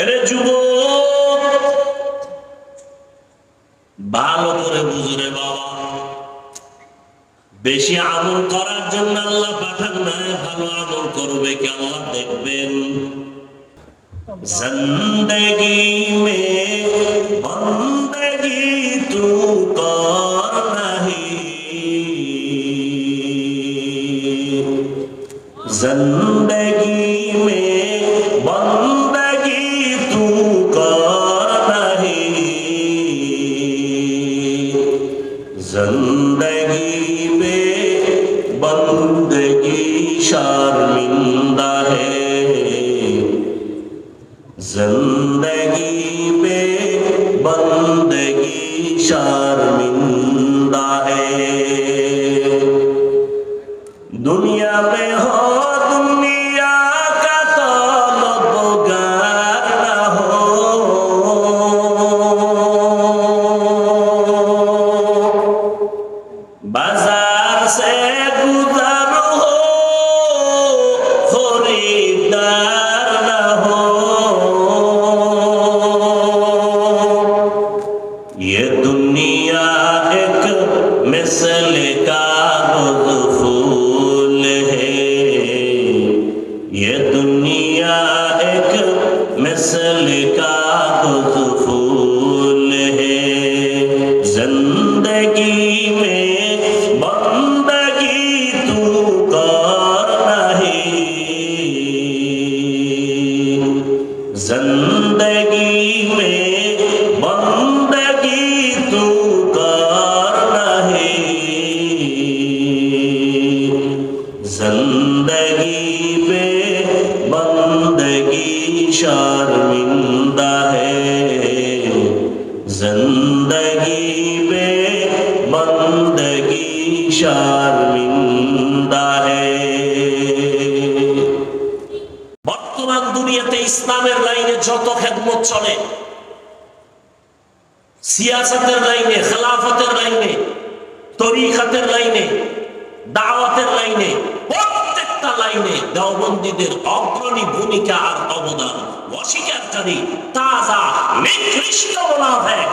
এরে যুবক, ভালো করে বুঝরে বাবা, বেশি আমল করার জন্য আল্লাহ পাঠান না, ভালো আমল করবে কি আল্লাহ দেখবেন। জিন্দেগি মে বন্দেগি তু কর নাহি, জিন্দেগি মে বন্দেগি তু কর নাহি, জিন্দেগি মে বন্দেগি शर्मिंदा है, जिंदगी में बंदगी शर्मिंदा है। दुनिया में हो दुनिया का तलबगार ना हो, बाजार से गुजर हो खरीदार ना हो। ये दुनिया एक मिसल का फूल है, ये दुनिया एक मिसल का फूल है। जिंदगी में बंदगी तू कर नहीं, जिंदगी में बंदगी तू कर नहीं, जिंदगी में बंदगी शर्मिंदा है, जिंदगी में बंदगी शर्मिंदा है। বর্তমান দুনিয়াতে ইসলামের লাইনে যত খেদমত চলে, সিয়াসতের লাইনে, খেলাফতের লাইনে, তরিকাতের লাইনে, দাওয়াতের লাইনে, প্রত্যেকটা লাইনে দেওবন্দীদের অগ্রণী ভূমিকা আর অবদান অস্বীকারী তাজা নিকৃষ্ট মুনাফিক।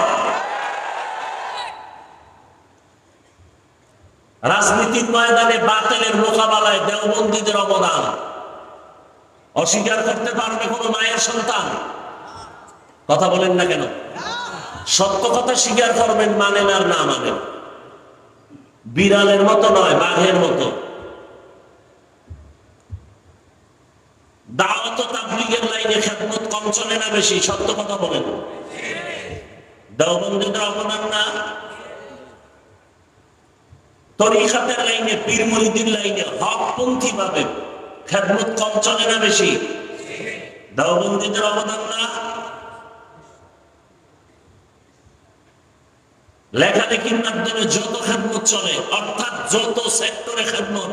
রাজনীতির ময়দানে বাতিলের মোকাবেলায় দেওবন্দীদের অবদান অস্বীকার করতে পারবে কোন মায়ের সন্তান? কথা বলেন না কেন? সত্য কথা স্বীকার করবেন, মানেন আর না মানেন। বিড়ালের মতো নয়, বাঘের মতো। দাওয়াত ও তাবলীগের লাইনে খেদমত কম চলে না বেশি? সত্য কথা বলেন। দেওবন্দীদের অবদান না? তরিকাতের লাইনে, পীর মুরিদের লাইনে হকপন্থী ভাবে খেদমত কম চলে না বেশি? দেওবন্দীদের অবদান না? লেখালেখির মাধ্যমে যত খেদমত চলে, অর্থাৎ যত সেক্টরে খেদমত,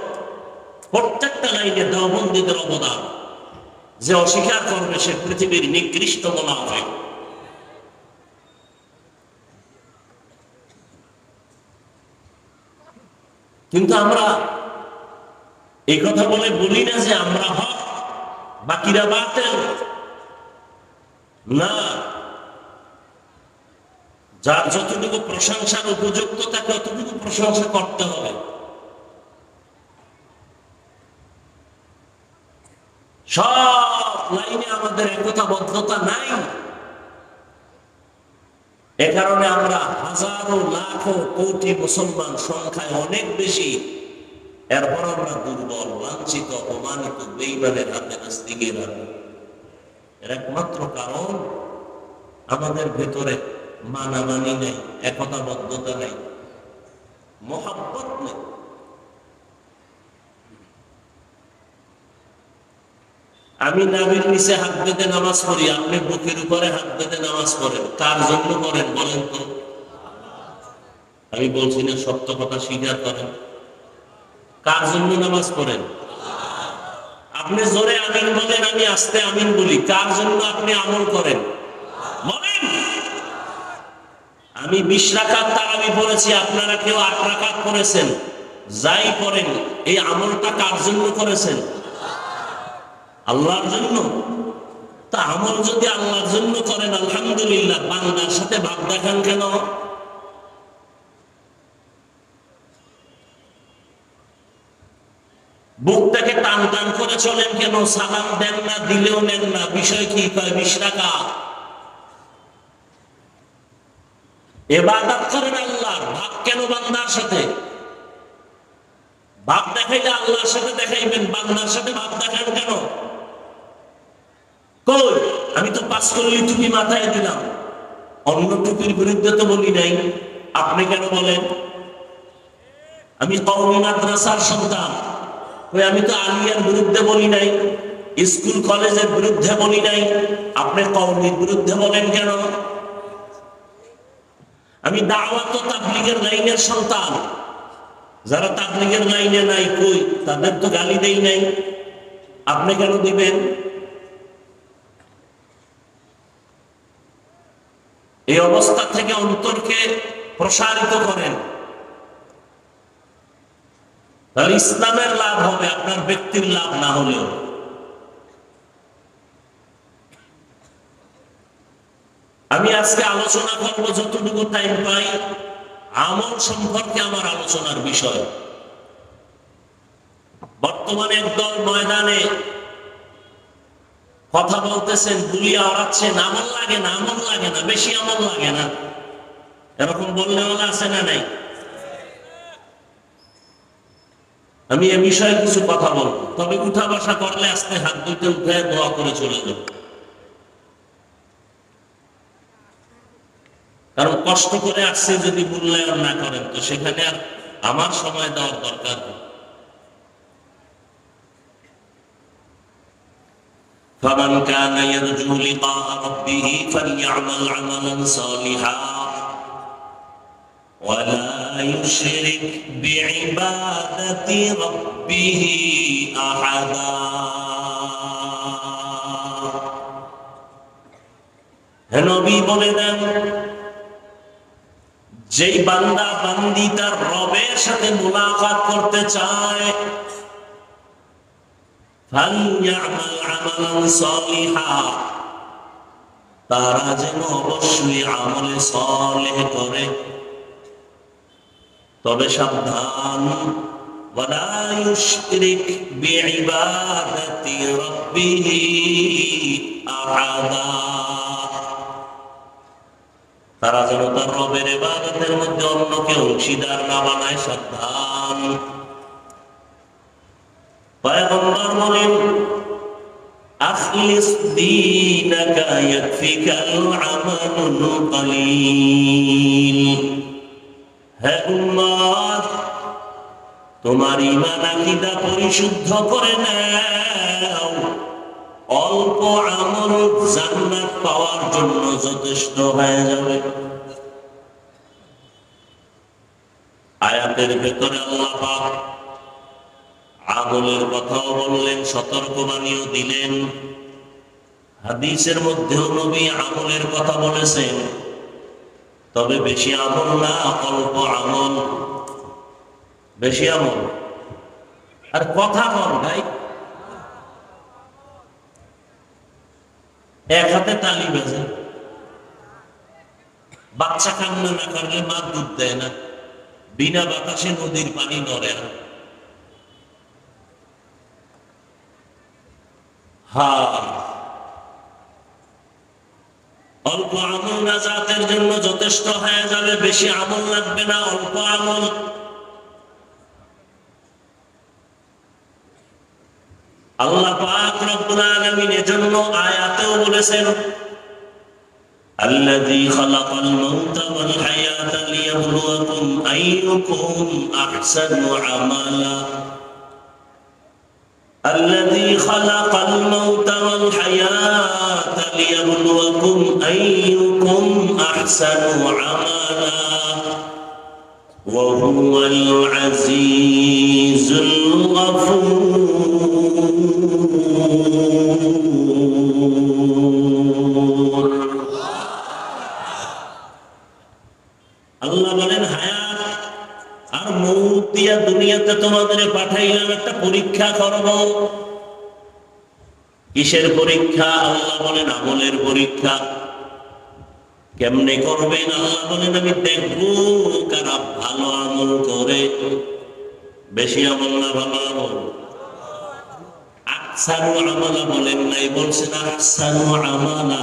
প্রত্যেকটা লাইনে দেওবন্দীদের অবদান। যে অস্বীকার করবে সে পৃথিবীর নিকৃষ্ট মুনাফিক। কিন্তু আমরা এই কথা বলে বলি না যে আমরা হক, বাকিরা বাতিল। না, যার যতটুকু প্রশংসার উপযুক্ত তাকে অতটুকু প্রশংসা করতে হবে। সব লাইনে আমাদের একতাবদ্ধতা নাই। এ কারণে আমরা হাজারো লাখো কোটি মুসলমান সংখ্যায় অনেক বেশি, এরপর আমরা দুর্বল, লাঞ্ছিত, অপমানিত, বেঈমানের হাতে, নাস্তিকের হাতে। এর একমাত্র কারণ আমাদের ভেতরে মানামানি নেই, একতাবদ্ধতা নেই, মহাব্বত নেই। আমি নাভির নিচে হাত বেঁধে নামাজ পড়ি, আপনি বুকের উপরে হাত বেঁধে নামাজ পড়েন। কার জন্য করেন বলেন তো? আমি বলছি না, সত্য কথা স্বীকার করেন। কার জন্য নামাজ পড়েন? আপনি জোরে আমিন বলেন, আমি আস্তে আমিন বলি। কার জন্য আপনি আমল করেন বলেন? আমি 20 রাকাত তারাবি পড়েছি, আপনারা কেউ 8 রাকাত পড়েছেন। যাই করেন, এই আমলটা কার জন্য করেছেন? আল্লাহর জন্য। তা আমল যদি আল্লাহর জন্য করেন আলহামদুলিল্লাহ, বান্দার সাথে ভাব দেখান কেন? বুকটাকে টান টান করে চলেন কেন? সালাম দেন না, দিলেও নেন না, বিষয় কি? 20 টাকা। ইবাদত করেন আল্লাহর, ভাব কেন বান্দার সাথে? ভাব দেখাইলে আল্লাহর সাথে দেখাইবেন, বান্দার সাথে ভাব দেখান কেন? কই আমি তো 5 কলি টুপি মাথায় দিলাম, অন্য টুপির বিরুদ্ধে তো বলি নাই, আপনি কেন বলেন? আমি কওমি মাদ্রাসার সন্তান, আমি তো আলিয়ার বিরুদ্ধে বলি নাই, স্কুল কলেজের বিরুদ্ধে বলি নাই, আপনি কওমির বিরুদ্ধে বলেন কেন? আমি দাওয়াত ও তাবলীগের লাইনের সন্তান, যারা তাবলীগের লাইনে নাই কই তাদের তো গালি দেই নাই, আপনি কেন দিবেন? এই অবস্থা থেকে অন্তরকে প্রসারিত করেন, তাহলে ইসলামের লাভ হবে, আপনার ব্যক্তির লাভ না হলেও। আমি আজকে আলোচনা করবো যতটুকু টাইম পাই আমল সম্পর্কে আমার আলোচনার বিষয়। বর্তমানে একদল ময়দানে কথা বলতেছেন, গুলিয়া ওড়াচ্ছেন, আমল লাগে না, আমল লাগে না, বেশি আমল লাগে না, এরকম বললে বলা আছে না নাই? আমি এ বিষয়ে কিছু কথা বলবো, তবে উঠা বসা করলে আস্তে হাত দুইটা উঠে দোয়া করে চলে যাব, কারণ কষ্ট করে আসছে যদি মূল্যায়ন না করেন তো সেখানে আর আমার সময় দেওয়ার দরকার নেই। فمن كان يرجو لقاء ربه فليعمل عملا صالحا ولا يشرك بعبادة ربه أحدا। হে নবী বলে দেন, যেই বান্দা বান্দি তার রবের সাথে মুলাকাত করতে চায়, ফালইয়ামাল আমালান সালিহা, তারা যেন অবশ্যই আমলে সালেহ করে, তবে সাবধান, ওয়ালা ইউশরিক বিইবাদাতি রাব্বিহি আহাদা, তারা যেন তার রবের ইবাদতের মধ্যে অন্যকে অংশীদার না বানায়, সাবধান। পয়গম্বর বলেন, আখলিস দীনাকা ইয়াকফিকাল আমালুল কলিল। হে উম্মত, তোমার ঈমান আকীদা পরিশুদ্ধ করে নাও, অল্প আমল জান্নাত পাওয়ার জন্য যথেষ্ট হয়ে যাবে। আয়াতের ভেতরে আল্লাহ পাক আমলের কথাও বললেন, সতর্কবাণীও দিলেন। হাদিসের মধ্যেও নবী আমলের কথা বলেছেন, তবে বেশি আমল না, অল্প আমল। বেশি আমল আর কথা কম ভাই, এক হাতে তালি বাজে, বাচ্চা কান্না না করলে মা দুধ দেয় না, বিনা বাতাসে নদীর পানি নড়ে না। অল্প আমল নাজাতের জন্য যথেষ্ট হয়ে যাবে, বেশি আমল লাগবে না, অল্প আমল। আল্লাহ পাক রব্বুল আলামিন এজন্য আয়াতেও বলেছেন, আল্লাযী খালাকাল মাউতা ওয়াল হায়াতা লিয়াবলুয়াকুম আইয়ুকুম আহসানু আমালা। الذي خلق الموت والحياة ليبلوكم أيكم أحسن عملا وهو العزيز الغفور। আল্লাহ বলেন, হায়াত আর মউত দিয়া দুনিয়াতে তোমাদের পাঠাইলাম একটা পরীক্ষা করব। কিসের পরীক্ষা? আল্লাহ বলেন আমলের পরীক্ষা। কেমনে করবেন? আল্লাহ বলেন আমি দেখবো কারা ভালো আমল করে। বেশি আমল না ভালো আমল? আকসারু আমালা বলেন নাই, বলছেন আহসানু আমালা।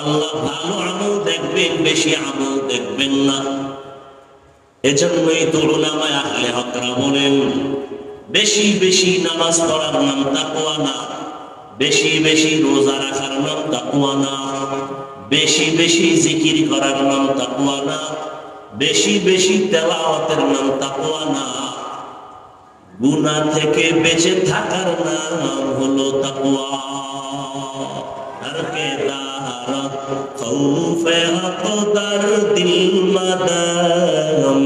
আল্লাহ ভালো আমল দেখবেন, বেশি আমল দেখবেন না। এজন্যই তো উলামায়ে আহলে হকরা বলেন বেশি বেশি নামাজ পড়ার নাম তাকওয়া না, বেশি বেশি রোজা রাখার নাম তাকওয়া না, বেশি বেশি জিকির করার নাম তাকওয়া না, বেশি বেশি তেলাওয়াতের নাম তাকওয়া না। গুনাহ থেকে বেঁচে থাকার নাম হলো তাকওয়া। হরকে দারত খৌফে আকদার দিল মাদাম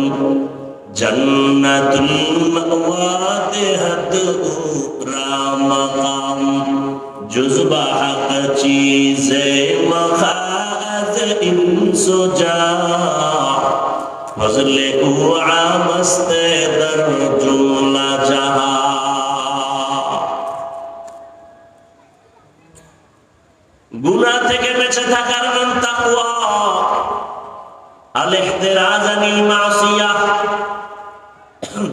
জন্নাতুল মাওয়া দেহত রামাকাম जुज़्बा हक़ चीज़े मखाज़ इंसुजा फज़ले हुआ मस्ते दर जुमला जहा। गुनाह থেকে বেঁচে থাকার নাম তাকওয়া। আল-ইহতিরাজ আনিল মাসিয়াহ,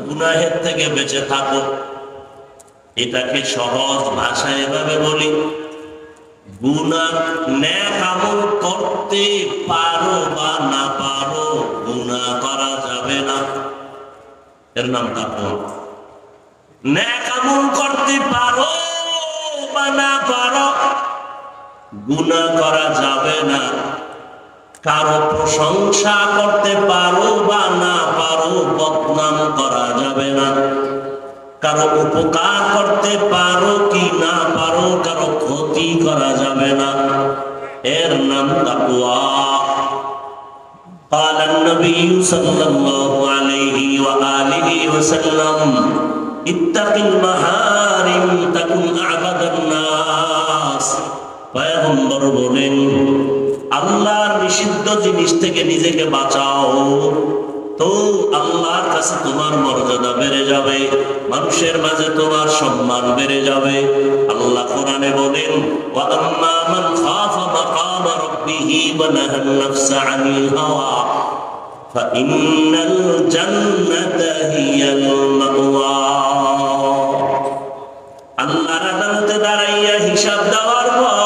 গুনাহের থেকে বেঁচে থাকো। এটাকে সহজ ভাষায় এভাবে বলি, গুনাহ নেক আমল করতে পারো বা না পারো, গুনাহ করা যাবে না, এর নাম তাকওয়া। নেক আমল করতে পারো বা না পারো, গুনাহ করা যাবে না। কারো প্রশংসা করতে পারো বা না পারো, বদনাম করা যাবে না। কারো উপকার করতে পারো কি না পারো, কারো ক্ষতি করা যাবে না, এর নাম তাকওয়া। قال النبي صلى الله عليه وآله وسلم اتق المحارم تكن أعبد الناس। পয়গম্বর বলেন আল্লাহর নিষিদ্ধ জিনিস থেকে নিজেকে বাঁচাও, তো আল্লাহর কাছে তোমার মর্যাদা বেড়ে যাবে, মানুষের মাঝে তোমার সম্মান বেড়ে যাবে। আল্লাহ কোরআনে বলেন ওয়া আম্মা মান খাফা মাকাম রাব্বিহি ওয়া নাহান নাফসা আনিল হাওয়া ফাইন্নাল জান্নাতা হিয়াল মাওয়া। আল্লাহর আদালতে দাঁড়াইয়া হিসাব দেওয়ার পর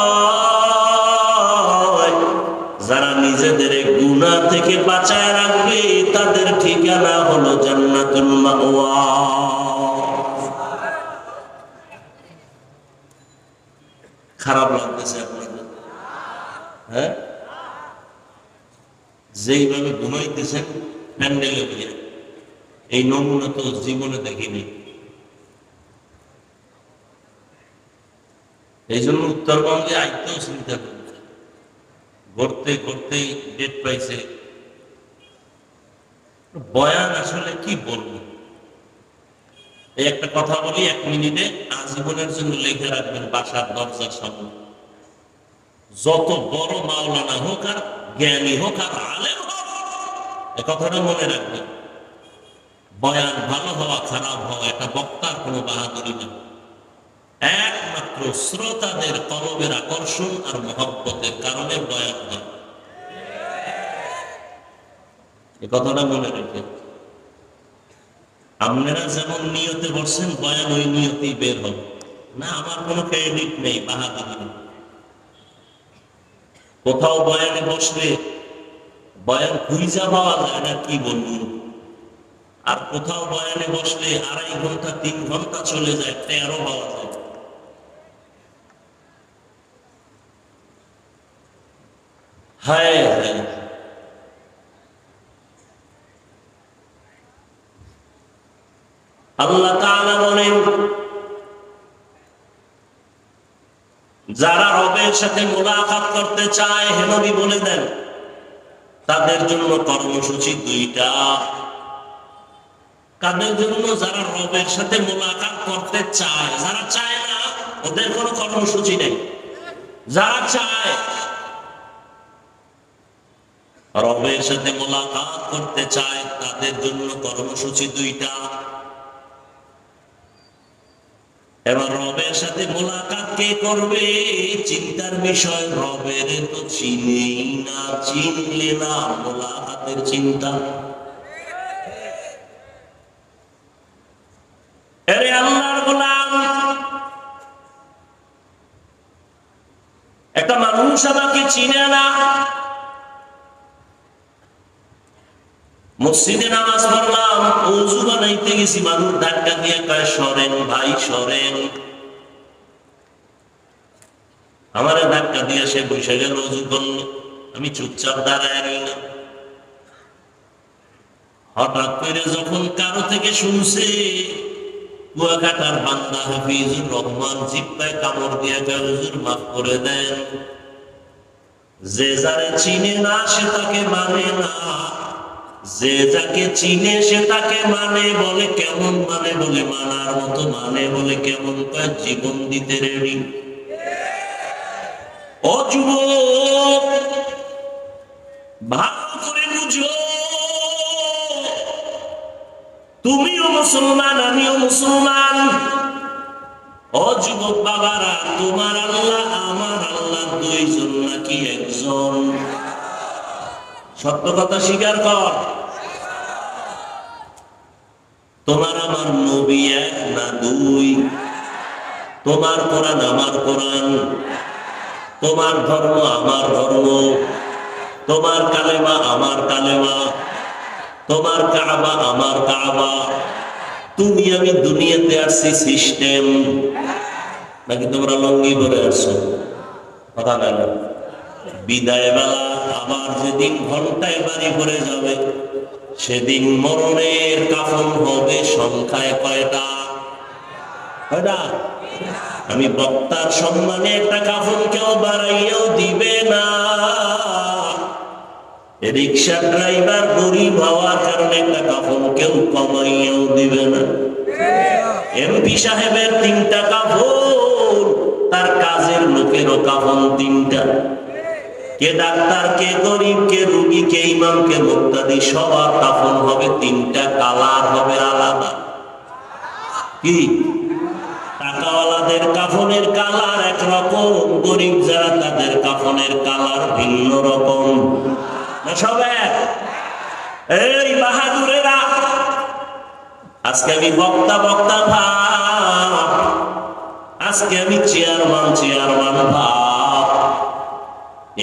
যারা নিজেদের গুনাহ থেকে বাঁচায় রাখবে তাদের ঠিকানা হলো জান্নাতুল মাওয়া। খারাপ লাগতেছে আপনাদের? হ্যাঁ, যেইভাবে ঘুমাইতেছেন প্যান্ডেলে গিয়ে, এই নমুনা তো জীবনে দেখিনি। এই জন্য উত্তরবঙ্গে আইতেও চিন্তা করছে, ঘুরতে ঘুরতেই ডেট পাইছে। বয়ান আসলে কি বলবো, এই একটা কথা বলি 1 মিনিটে, আজীবনের জন্য লিখে রাখবেন বাসার দরজার সামনে। যত বড় মাওলানা হোক আর জ্ঞানী হোক আর আলেম হোক, এ কথাটা মনে রাখবেন, বয়ান ভালো হওয়া খারাপ হওয়া এটা বক্তার কোনো বাহাদুরি না, একমাত্র শ্রোতাদের কলবের আকর্ষণ আর মহব্বতের কারণে বয়ান হয়। এ কথাটা মনে রেখে, আপনারা যেমন নিয়তে বসছেন বয়ান ওই নিয়তেই বের হবে না। আমার কোনো ক্রেডিট নেই, বাহাদুরি নেই। কোথাও বয়ানে বসলে বয়ান খুঁজা পাওয়া যায় না, কি বলবো। আর কোথাও বয়ানে বসলে 2.5 ঘন্টা 3 ঘন্টা চলে যায়, 13 পাওয়া যায়। হায় হায়, আল্লাহ তাআলা বলেন যারা রবের সাথে মুলাকাত করতে চায়, হে নবী বলে দেন তাদের জন্য কর্মসূচি 2টা। কাদের জন্য? যারা রবের সাথে মুলাকাত করতে চায়। যারা চায় না ওদের কোনো কর্মসূচি নেই। যারা চায় রবের সাথে মুলাকাত করতে চায় তাদের জন্য কর্মসূচি 2টা। এবার রবের সাথে মোলাকাত কে করবে? চিন্তার বিষয়, রবের তো চিনেই না, চিনলে না মোলাকাতের চিন্তা। আরে আল্লাহর গোলাম, একটা মানুষ আমাকে চিনে না, মসজিদে নামাজ পড়লাম, ওযু বানাইতে গেছি, মানুষ ধাক্কা দিয়ে কয় সরেন ভাই সরেন, আমারে ধাক্কা দিয়ে সে বসে গেল, ওযু করলো, আমি চুপচাপ দাঁড়ায় রইলাম। হঠাৎ করে যখন কারো থেকে শুনছে কুয়াকাটার বান্দা হাফিজুর রহমান জিব্বায় কামড় দিয়ে হুজুর মাফ করে দেন, যে যারে চিনে না সে তাকে মানে না, যে যাকে চিনে সে তাকে মানে, বলে কেমন মানে, বলে মানার মতো মানে, বলে কেমন, তার জীবন দিতে রেডি। ও যুবক, ভালো করে বুঝো, তুমিও মুসলমান আমিও মুসলমান। ও যুবক বাবারা, তোমার আল্লাহ আমার আল্লাহ দুইজন নাকি একজন? সত্য কথা স্বীকার কর। তোমার আমার নবী এক না দুই, তোমার কোরআন আমার কোরআন, তোমার ধর্ম আমার ধর্ম, তোমার কালেমা আমার কালেমা, তোমার কাবা আমার কাবা। তুমি আমি দুনিয়াতে আসছি সিস্টেম, নাকি তোমরা লঙ্গি পরে আসছো? কথা বলেন। বিদায় বেলা আবার যেদিন ঘন্টায় বাড়ি করে যাবে, সেদিন মরণের কাফন হবে সংখ্যায় কয়টা? কয়টা? আমি বক্তার সম্মানে একটা কাফন কেউ বাড়াইয়াও দিবে না, রিক্সা ড্রাইভার গরিব হওয়ার কারণে একটা কাফন কেউ কমাইয়াও দিবে না। এমপি সাহেবের 3টা কাফন, তার কাজের লোকেরও কাফন 3টা। কে ডাক্তার, কে গরিব, কে রুগী, কে ইমাম, কে মুক্তাদি, সবার কাফন হবে 3টা, কালার হবে আলাদা। কি? টাকাওয়ালাদের কাফনের কালার একরকম, গরিব যারা তাদের কাফনের কালার ভিন্ন রকম। না সব এক? এই বাহাদুরেরা, আজকে আমি বক্তা ভাব, আজকে আমি চেয়ারম্যান ভাব,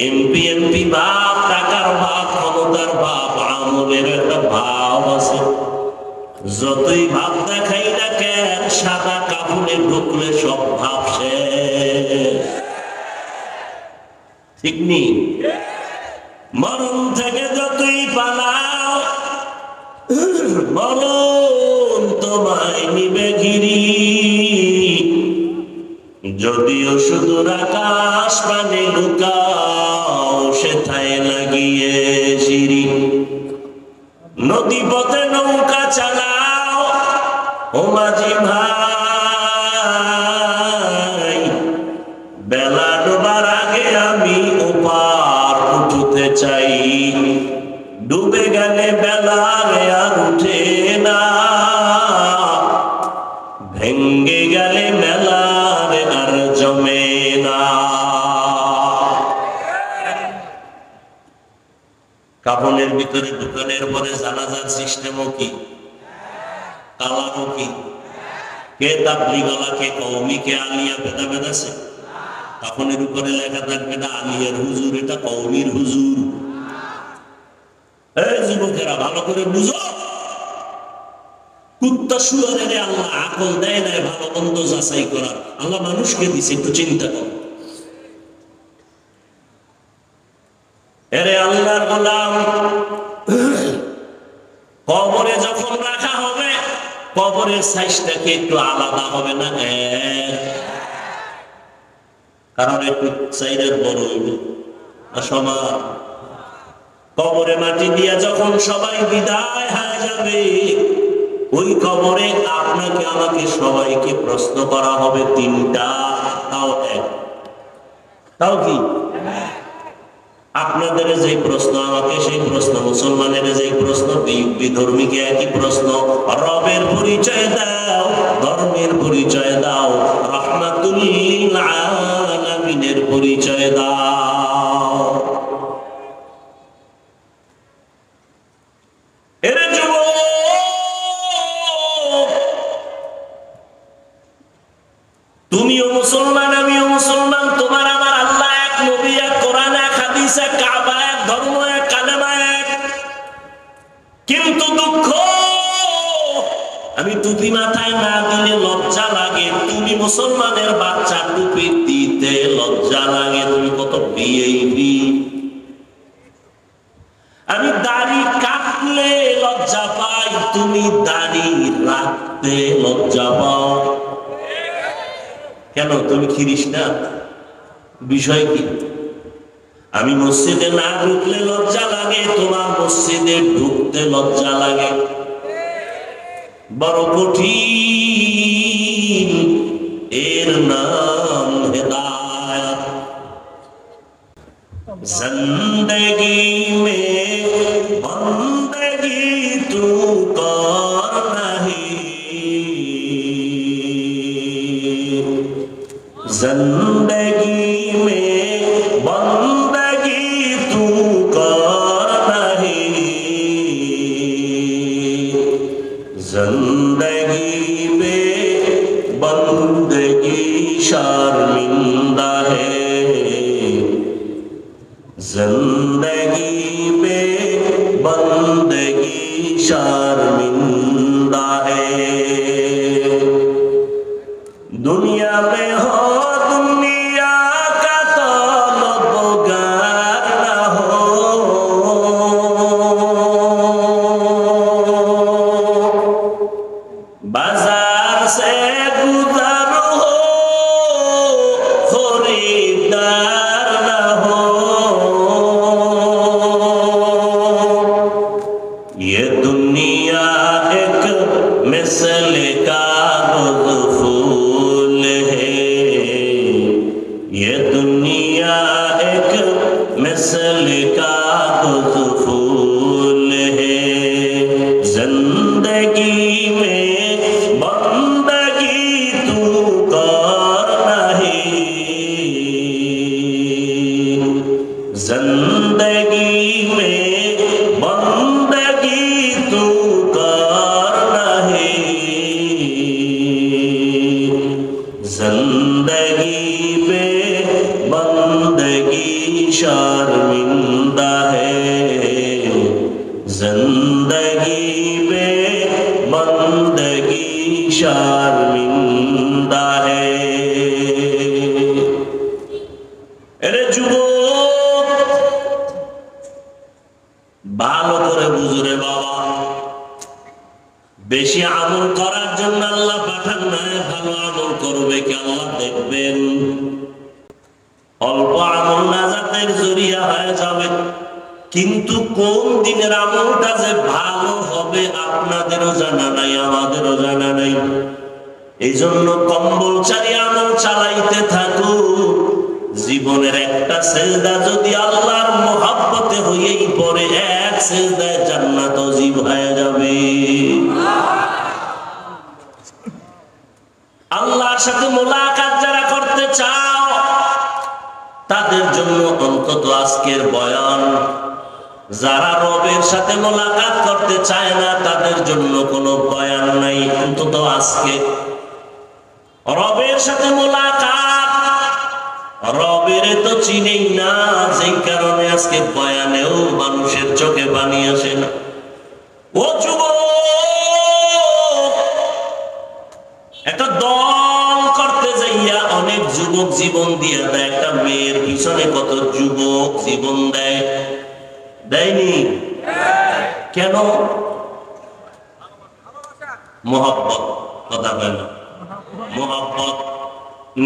এমপি ভাব, টাকার ভাব, ক্ষমতার ভাব, আমলের একটা ভাব আছে। যতই ভাব দেখাই না কেন, সাদা কাপড়ে ঢুকলে সব ভাব শেষ। ঠিক নেই? মরণ থেকে যতই পালাও, মরণ তোমায় নিবে ঘিরি, যদিও শুধু আকাশ পানে লুকাও, সেথায় লাগিয়ে সিঁড়ি। নদী পথে নৌকা চালাও ও মাঝি ভাই, বেলা ডোবার আগে আমি ওপার উঠতে চাই, ডুবে গেলে বেলারে আর উঠে না, ভেঙ্গে গেলে মেলারে আর জমে না। কাফনের ভিতরে ঢুকানোর পরে জানাজার সিস্টেমও কি, কালারও কি? কে তাবলীগওয়ালা, কে কওমি, কে আলিয়া, ভেদাভেদ আছে? কাফনের উপরে লেখা থাকবে না আলিয়ার হুজুর, এটা কওমির হুজুর। এই যুবকেরা ভালো করে বুঝো, কুত্তা শুয়ারে আল্লাহ আকল দেয় নাই ভালো মন্দ যাচাই করার, আল্লাহ মানুষকে দিছে, একটু চিন্তা কর। এরে আল্লাহর গোলাম, কবরে যখন রাখা হবে, কবরের সাইজটাকে একটু আলাদা হবে না? কারণ একটু সাইজের বড় হইব না সমান। কবরে মাটি দিয়া যখন সবাই বিদায় হয়ে যাবে, ওই কবরে আপনাকে আমাকে সবাইকে প্রশ্ন করা হবে 3টা, তাও এক। তাও কি? আপনাদের যে প্রশ্ন, আমাকে সেই প্রশ্ন, মুসলমানের যে প্রশ্ন, বিধর্মীকে একই প্রশ্ন। রবের পরিচয় দাও, ধর্মের পরিচয় দাও, মুসলমান, আমিও মুসলমান, তোমার আমার আল্লাহ এক, নবী এক, কোরআন এক, হাদিস এক, কাবা এক, ধর্ম এক, কালেমা এক। কিন্তু দুঃখ, আমি টুপি মাথায় না দিলে লজ্জা লাগে। তুমি মুসলমানের বাচ্চা, টুপি দিতে লজ্জা লাগে। তুমি কত বিএবি। আমি দাড়ি কাটলে লজ্জা পাই, তুমি দাড়ি রাখতে লজ্জা পাও কেন? তুমি খ্রিস্টান, বিষয় কি? আমি মসজিদে না ঢুকলে লজ্জা লাগে, তোমার মসজিদে ঢুকতে লজ্জা লাগে। বড় কঠিন, এর নাম হেদায়েত। জিন্দেগি মে বন্দেগি তু কর নাহি, জিন্দেগি মে বন্দেগি তু কর নাহি, जिंदगी में बंदगी शर्मिंदा है, जिंदगी में बंदगी शर्मिंदा है। दुनिया में हो दुनिया का तलबगार ना हो, बाजार से गुजर हो खरीदार ना हो। ये दुनिया एक मिसल का फूल है, ये दुनिया एक मिसल का फूल है। जिंदगी में बंदगी तू कर नहीं, जिंदगी में बंदगी तू कर नहीं, जिंदगी में बंदगी शर्मिंदा है, जिंदगी में बंदगी शर्मिंदा है। अरे যুবক, ভালো করে বুঝরে বাবা, বেশি আমল করার জন্য আল্লাহ পাঠান না, ভালো আমল করবে কি আল্লাহ দেখবেন। অল্প আমল নাজাতের জরিয়া হয়ে যাবে, কিন্তু কোন দিনের আমলটা যে ভালো হবে আপনাদেরও জানা নাই, আমাদেরও জানা নাই। এই জন্য কম্বলচারী আমল চালাইতে থাকো। জীবনের একটা সেজদা যদি আল্লাহর মহব্বতে হয়েই পড়ে, এক সেজদায় জান্নাত ওয়াজিব হয়ে যাবে। আল্লাহর সাথে মোলাকাত যারা করতে চাও, তাদের জন্য অন্তত আজকের বয়ান। যারা রবের সাথে মোলাকাত করতে চায় না, তাদের জন্য কোনো বয়ান নাই, অন্তত আজকে। রবের সাথে মোলাকাত, রবের তো চিনেই না, যেই কারণে আজকে বয়ানেও মানুষের চোখে পানি আসে না। ও যুবক, একটা দল করতে যাইয়া অনেক যুবক জীবন দিয়ে দেয়। একটা মেয়ের পিছনে কত যুবক জীবন দেয়, দেয়নি? কেন? মোহাব্বত, কথা বলে না, মোহাব্বত।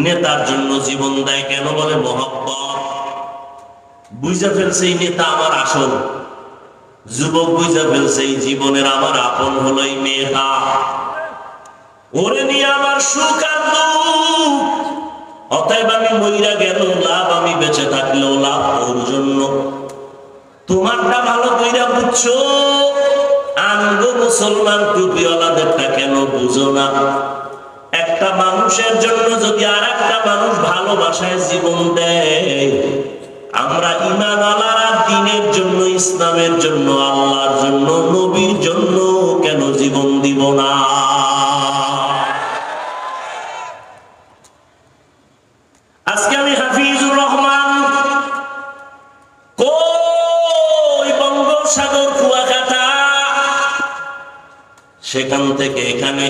নেতার জন্য জীবন দেয় কেন? বলে মোহাব্বত। বুঝা ফেলছে এই নেতা আমার আসল। যুবক বুঝা ফেলছে এই জীবনের আমার আপন হলো এই মেয়েটা। ওরে নিয়ে আমার সুখ আর দুঃখ, অতএব আমি মইরা গেল লাভ, আমি বেঁচে থাকলেও লাভ ওর জন্য। তোমারটা ভালো কইরা বুঝছো, আমগো মুসলমান টুপিওয়ালাদেরটা কেন বুঝো না? একটা মানুষের জন্য যদি আর একটা মানুষ ভালোবাসায় জীবন দেয়, আমরা ঈমানওয়ালারা দ্বীনের জন্য, ইসলামের জন্য, আল্লাহর জন্য, নবীর জন্য কেন জীবন দিব না? সেখান থেকে এখানে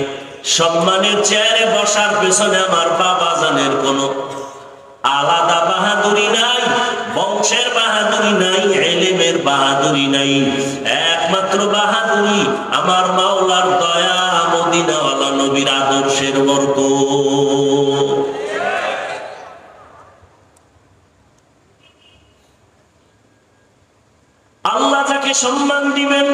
সম্মানের চেয়ারে বসার পেছনে আমার বাবা জানের কোনো আলাদা বাহাদুরি নাই, বংশের বাহাদুরি নাই, ইলমের বাহাদুরি নাই। একমাত্র বাহাদুরি আমার মাওলার দয়া, মদিনাওয়ালা নবীর আদর্শের বরকত। আল্লাহ যাকে সম্মান দিবেন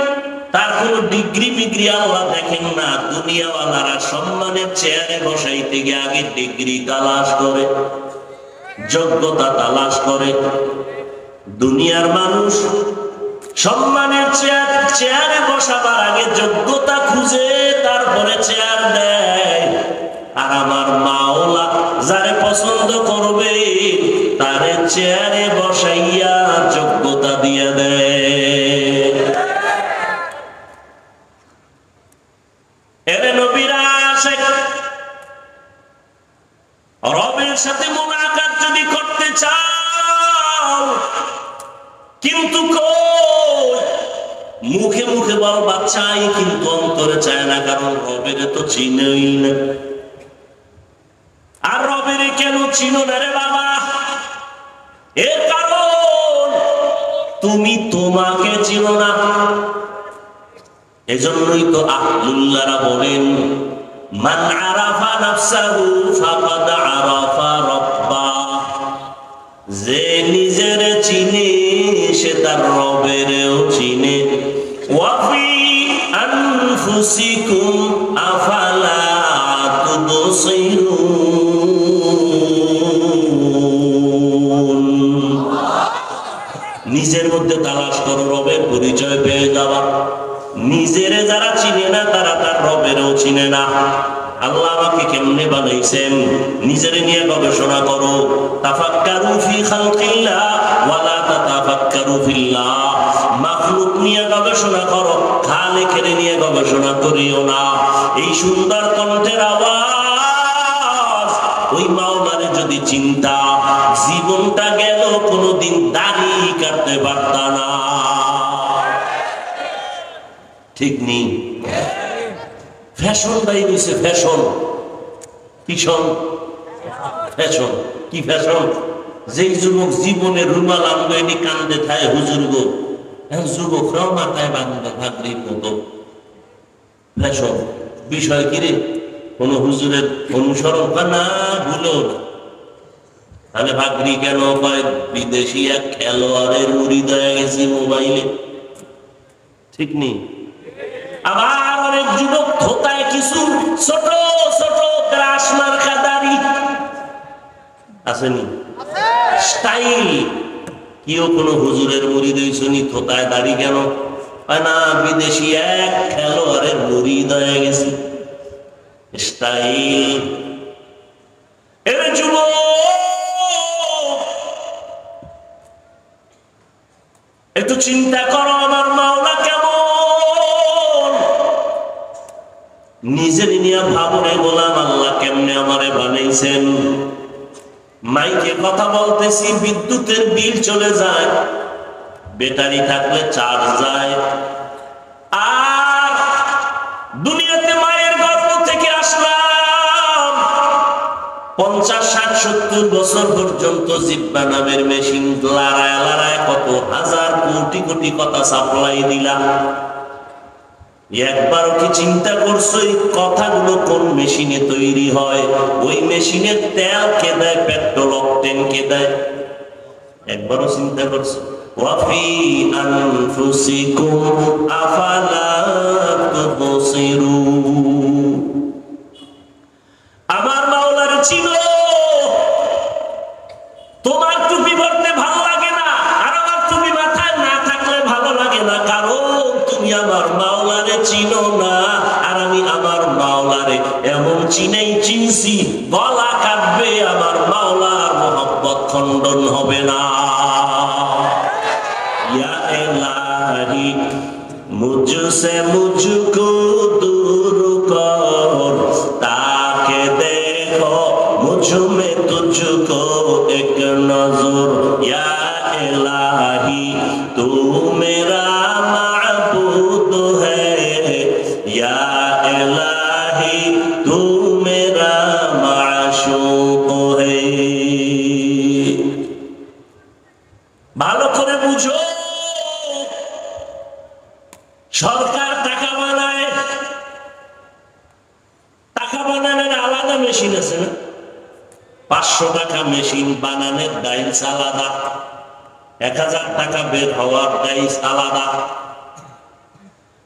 তার কোন ডিগ্রি মিগ্রি আল্লাহ দেখেন না। দুনিয়াওয়ালারা সম্মানের চেয়ারে বসাইতে গিয়ে আগে ডিগ্রি তালাশ করে, যোগ্যতা তালাশ করে। দুনিয়ার মানুষ সম্মানের চেয়ারে বসাবার আগে যোগ্যতা খুঁজে তারপরে চেয়ার দেয়। আর আমার মাওলা যারে পছন্দ করবে তারে চেয়ারে বসাইয়া যোগ্যতা দিয়ে দেয়। এরে নবীরা আশিক, রবের সাথে মুলাকাত যদি করতে চাও, কিন্তু মুখে মুখে বলবা চাই, কিন্তু অন্তরে চায় না, কারণ রবের তো চিনই না। আর রবের কেন চিনো না রে বাবা? এর কারণ তুমি তোমাকে চিনো না। এজন্যই তো আহলুল্লাহরা বলেন, মান আরাফা নাফসাহু ফাকাদ আরাফা রাব্বা। যে নিজের চিনে সে তার রবেরও চিনে। ওয়া ফি আনফুসিকুম আফালা তুবসিরুন। নিজের মধ্যে তালাশ করো রবের পরিচয় পেয়ে যাওয়া। নিজেরে যারা চিনে না তারা তার রবেরও চিনে না। আল্লাহ আমাকে কেমনে বানাইছেন নিজেরে নিয়ে গবেষণা করো। তাফাক্কারু ফি খালকিল্লাহ ওয়ালা তাতাফাক্কারু ফিল্লাহ। মাখলুক নিয়ে গবেষণা করো, খালেকের নিয়ে গবেষণা করিও না। এই সুন্দর কণ্ঠের আওয়াজ ওই মাওলারে যদি চিন্তা, জীবনটা গেল কোনোদিন দাড়ি কাটতে পারতা না। ঠিক নেই? ফ্যাশন বাই দিছে, ফ্যাশন। কিশন ফ্যাশন, কি ফ্যাশন? যেই যুবক জীবনের রুমাল আনলো এটি কান্দে থায় হুজুর গো, এখন যুবকরাও মাথায় বাঁধবে ভাগরির মতো। ফ্যাশন বিষয় কিরে? কোন হুজুরের অনুসরণ না, ভুলো না। তাহলে ভাগরি কেন কয়? বিদেশি এক খেলোয়াড়ের মুরিদ হয়ে গেছি মোবাইলে। ঠিক নেই? আবার অনেক যুবক ধোতায় কিছু ছোট ছোট গ্রাস মার্কা দাড়ি আসেনি, স্টাইল। কেউ কোন হুজুরের মুরিদ হইছনি, ধোতায় দাড়ি কেন? না, বিদেশি এক খেলোয়াড়ের মুরিদ হয়ে গেছে, স্টাইল। এর যুবক একটু চিন্তা করো, আমার মাওলা কেমন? নিজের নিয়ে ভাবরে গোলাম, আল্লাহ কেমনে আমারে বানাইছেন। মাইকে কথা বলতেছি, বিদ্যুতের বিল চলে যায়, ব্যাটারি থাকলে চার্জ যায়। আর দুনিয়াতে মায়ের গর্ভ থেকে আসলাম, 50, 60, 70 বছর পর্যন্ত জিব্বা নামের মেশিন লড়ায় লড়ায় কত হাজার কোটি কোটি কথা সাপ্লাই দিলাম। একবারও কি চিন্তা করছো এই কথাগুলো কোন মেশিনে তৈরি হয়? ওই মেশিনের তেল কে দেয়? পেট্রোল অকটেন কে দেয়? একবারও চিন্তা করছো? ওয়াফি আনফুসিকুম আফালা তুবসিরুন। আমার মাওলার চিনো। তোমার টুপি পরতে ভালো লাগে না, আর আমার টুপি মাথায় না থাকলে ভালো লাগে না, কারণ তুমি আমার মাওলারে চিনো না। আর আমি আমার মাওলারে এমন চিনছি, গলা কাটবে, আমার মাওলার মহব্বত খণ্ডন হবে না। ইয়া ইলাহি মুঝসে মুঝকো দূর কর, তাকে দেখো মুঝ মে তুঝকো এক নজর। ইয়া ইলাহি তু মেরা মাবুদ है, या ভালো করে বুঝো, সরকার টাকা বানায়, টাকা বানানোর আলাদা মেশিন আছে না? 500 টাকা মেশিন বানানোর ডাইস আলাদা, 1000 টাকা বের হওয়ার ডাইস আলাদা।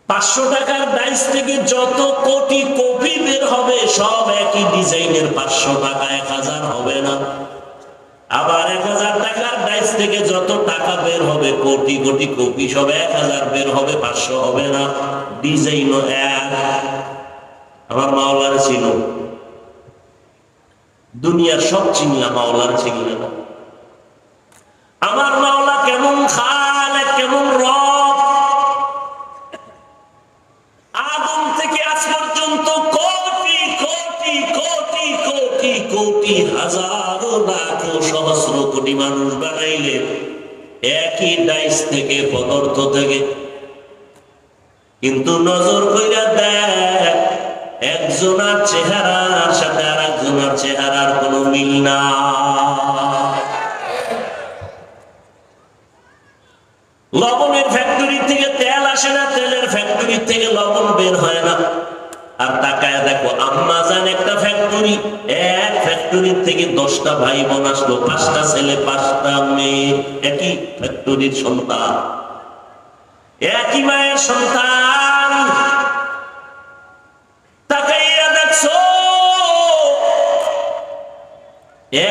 500 টাকার ডাইস থেকে যত কোটি কপি বের হবে সব একই ডিজাইনের 500 টাকা, 1000 হবে না। আবার 1000 টাকার ডাইস থেকে যত টাকা বের হবে কোটি কোটি কপি সব 1000 বের হবে, 500 হবে না। ডিজাইনও এক। আমার মাওলার ছিল, দুনিয়ার সব চিনলাম, মাওলার চিনলে না। আমার মাওলা কেমন খালেক, কেমন রব। আদম থেকে আজ পর্যন্ত কোটি কোটি কোটি কোটি কোটি হাজারো লাখ সহস্র কোটি মানুষ বানাইলে একই ডাইস থেকে, পদার্থ থেকে। কিন্তু নজর কইরা দেখ, একজনের চেহারার সাথে আর একজনের চেহারার কোনো মিল না। লবণের ফ্যাক্টরি থেকে তেল আসে না, তেলের ফ্যাক্টরি থেকে লবণ বের হয় না। আর তাকায় দেখো, আম্মা জান একটা ফ্যাক্টরি, এক ফ্যাক্টরি থেকে 10টা ভাই বোন আসলো, 5টা ছেলে 5টা মেয়ে, একই ফ্যাক্টরির সন্তান, একই মায়ের সন্তান। তাকাইয়া দেখছো,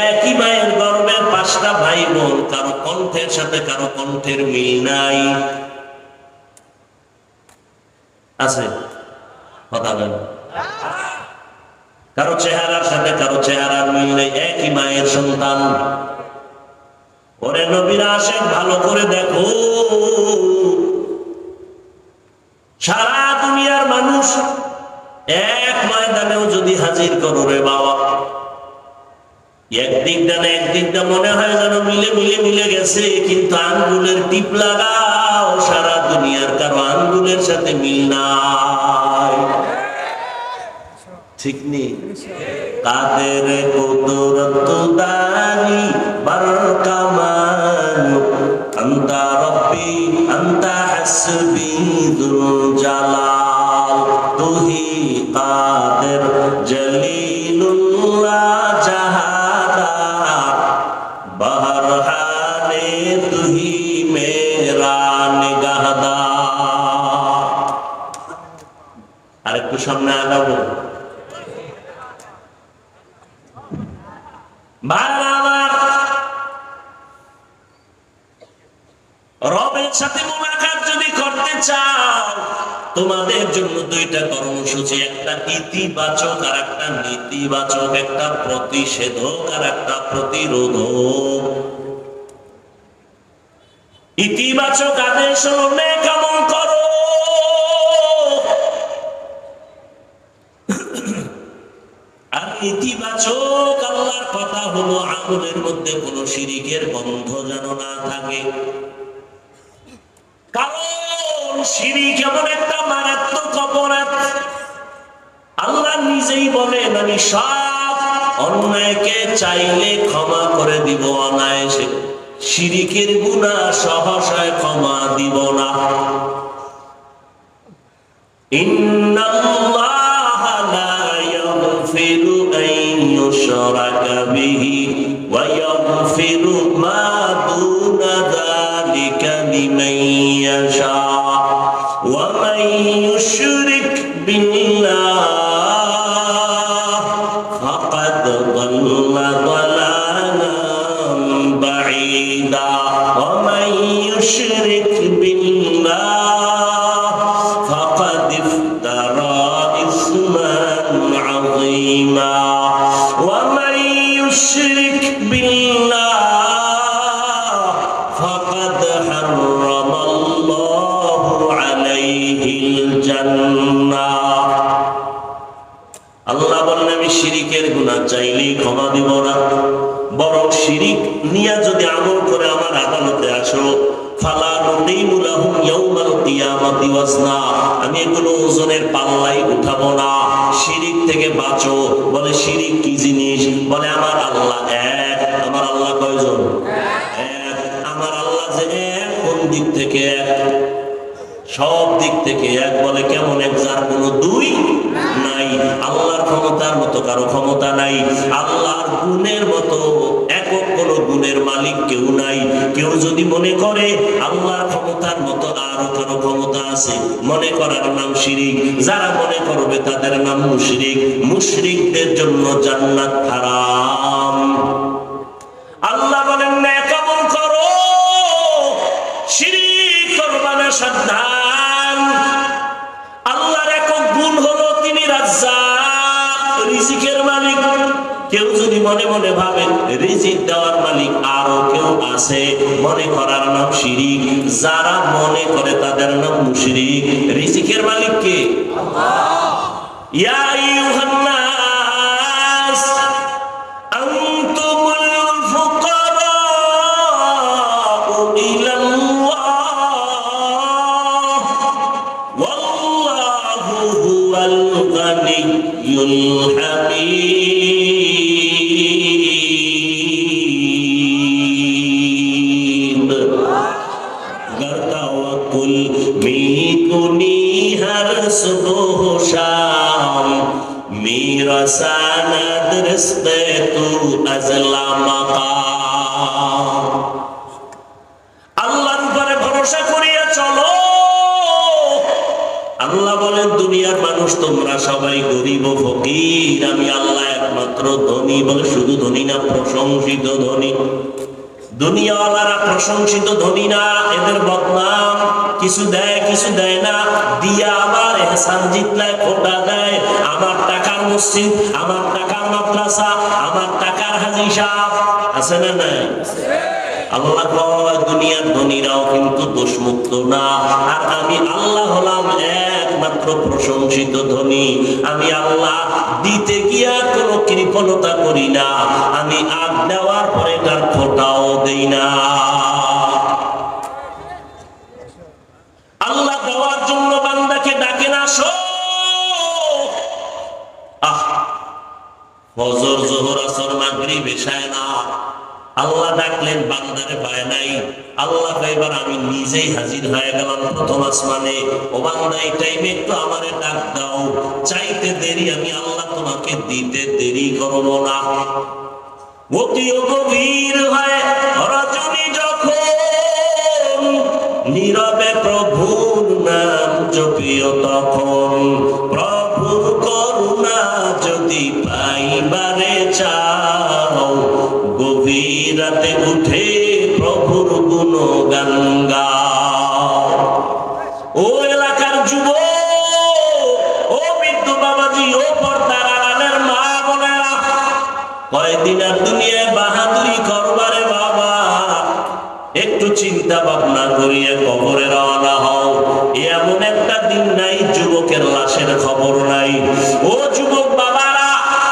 একই মায়ের গর্ভে 5টা ভাই বোন, কারো কণ্ঠের সাথে কারো কণ্ঠের মিল নাই। আছে কথা বলেন? কারো চেহারার সাথে কারো চেহারার মিল নেই, একই মায়ের সন্তান। ওরে নবীরা আসেন, ভালো করে দেখো, সারা দুনিয়ার মানুষ এক ময়দানেও যদি হাজির করো রে বাবা, একদিক ডানে একদিক ডা মনে হয় যেন মিলে মিলে মিলে গেছে, কিন্তু আঙ্গুলের টিপ লাগাও, সারা দুনিয়ার কারো আঙ্গুলের সাথে মিল নাই। ঠিক নেই? কাদের কুদরত দানি বারকামান, আনতা রব্বি আনতা হাসবি দুল জালাল, তুহি কাদের জলিলুল্লাহ জাহাদা, বহরহানে তুহি মেরা নিগাহদা। আরেকটু সামনে আগাবো। রবের সাথে মুলাকাত যদি করতে চাও, তোমাদের জন্য 2টা কর্মসূচি, একটা ইতিবাচক আর একটা নেতিবাচক, একটা প্রতিষেধক আর একটা প্রতিরোধক। ইতিবাচক আদেশ হলো নেক আমল করো, আর ইতিবাচক আল্লাহর কথা হলো আমলের মধ্যে কোনো শিরিকের গন্ধ যেন না থাকে। কারণ শিরিক এমন একটা মারাত্মক অপরাধ, আল্লাহ নিজেই বলেন আমি সব অন্যায়কে চাইলে ক্ষমা করে দিব অনায়াসে, শিরিকের গুনাহ সহসায় ক্ষমা দিব না। ইন্নাল্লাহা লা ইয়াগফিরু আন ইউশরাকা বিহি ওয়া ইয়াগফিরু মা দুনা যালিকা লিমান ইয়াশা ওয়া মান ইউশরিক বিল্লাহ ফাকাদ দাল্লা দালালান বাঈদা ওয়া মান ইউশরিক বিল্লাহ ফাকাদ ইফতারা ইসমান আযীমা ওয়া মান ইউশরিক বিল্লাহ ফাকাদ হারামাল্লাহু আলাইহিল জান্নাহ। আল্লাহ বলেন আমি শিরিকের গুনাহ চাইলেই ক্ষমা দিব না, বরং শিরিক নিয়ে যদি আমল করে আমার আদালতে আসো, ফালা নুকিমু লাহুম ইয়াউমাল কিয়ামাতি ওয়াজনা, আমি এগুলো ওজনের পাল্লাই উঠাবো না। শিরিক থেকে বাঁচো। বলে শিরিক কি জিনিস? বলে আমার আল্লাহ এক। আমার আল্লাহ কয়জন? এক। আমার আল্লাহ যে এক, কোন দিক থেকে এক? সব দিক থেকে এক। বলে কেমন এক? যার কোনো দুই নাই। আল্লাহর ক্ষমতার মতো কারো ক্ষমতা নাই। আল্লাহর গুণের মতো একক কোন গুণের মালিক কেউ নাই। কেউ যদি মনে করে আল্লাহর ক্ষমতার মতো আরো কারো ক্ষমতা আছে, মনে করার নাম শিরিক। যারা মনে করবে তাদের নাম মুশরিক। মুশরিকদের জন্য জান্নাত হারাম। আল্লাহ বলেন না কেমন করো, শিরিক করবা না, সাবধান। আল্লাহর একক গুণ হলো তিনি রাজ্জাক, রিজিকের মালিক। কেউ যদি মনে মনে ভাবে রিজিক দেওয়ার মালিক আরো কেউ আছে, মনে করার নাম শিরিক। যারা মনে করে তাদের নাম মুশরিক। রিজিকের মালিক কে? আল্লাহ। ইয়া আইয়ুহান নাস আনতুমুল ফুকারাউ ইলাল্লাহ ওয়াল্লাহু হুয়াল গানিয়্যুল হামিদ। गर तवक्कुल में कुनी हर सुबह शाम, मेरा सनद रिश्ते तू अज़ला मकाम। আল্লাহর উপরে ভরসা করিয়া চলো। আল্লাহ বলেন দুনিয়ার মানুষ তোমরা সবাই গরিব ও ফকির, আমি আল্লাহ একমাত্র ধনী। বলে শুধু ধনী না, প্রশংসিত ধনী। দুনিয়াওয়ালারা প্রশংসিত ধনী না, এদের বদনাম। কিছু দেয় কিছু দেয় না, দিয়া আবার এহসান জিতলায় খোটা দেয়। আমার টাকার মসজিদ, আমার টাকার মাদ্রাসা, আমার টাকার হাজী সাহেব আছে না নাই? আল্লাহ কয় দুনিয়ার ধনীরাও কিন্তু দোষমুক্ত না। আর আমি আল্লাহ হলাম একমাত্র প্রশংসিত ধনী। আমি আল্লাহ দিতে গিয়া কোনো কৃপণতা করি না। আমি আগ দেওয়ার পরে তার ফোঁটাও দেই না। আল্লাহ দেওয়ার জন্য বান্দাকে ডাকেন, আসো। ফজর, যোহর, আসর, মাগরিব, এশা না, আল্লাহ ডাকলেন, বান্দারে পায় নাই। আল্লাহ এবার আমি নিজেই হাজির হয়ে গেলাম প্রথম আসমানে। ও বান্দা এই টাইমে একটু আমারে ডাক দাও। চাইতে দেরি, আমি আল্লাহ তোমাকে দিতে দেরি করব না। অতিও গভীর হয় রজনী যখন, নীরবে প্রভুর নাম জপিও তখন। প্রভুর করুণা যদি পাইবারে চাও, গভীর রাতে উঠে প্রভুর গুণগান গাও। ও এলাকার যুবক, ও বৃদ্ধ বাবাজি, ও পর্দার আড়ালের মা বোনেরা, কয়দিন আর দুনিয়ায় বাহাদুরি করবারে বাবা। একটু চিন্তা ভাবনা করিয়ে কবরে রওনা হও। এমন একটা দিন নাই যুবকের লাশের খবর নাই। ও যুবক বাবারা,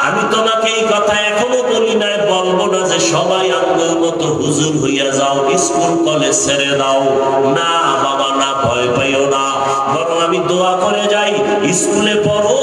আমি তোমাকে এই কথা এখনো বলি নাই, বলবো না যে সবাই আঙ্গুল মতো হুজুর হইয়া যাও, স্কুল কলেজ ছেড়ে দাও। না বাবা না, ভয় পাইও না। বরং আমি দোয়া করে যাই, স্কুলে পড়ো,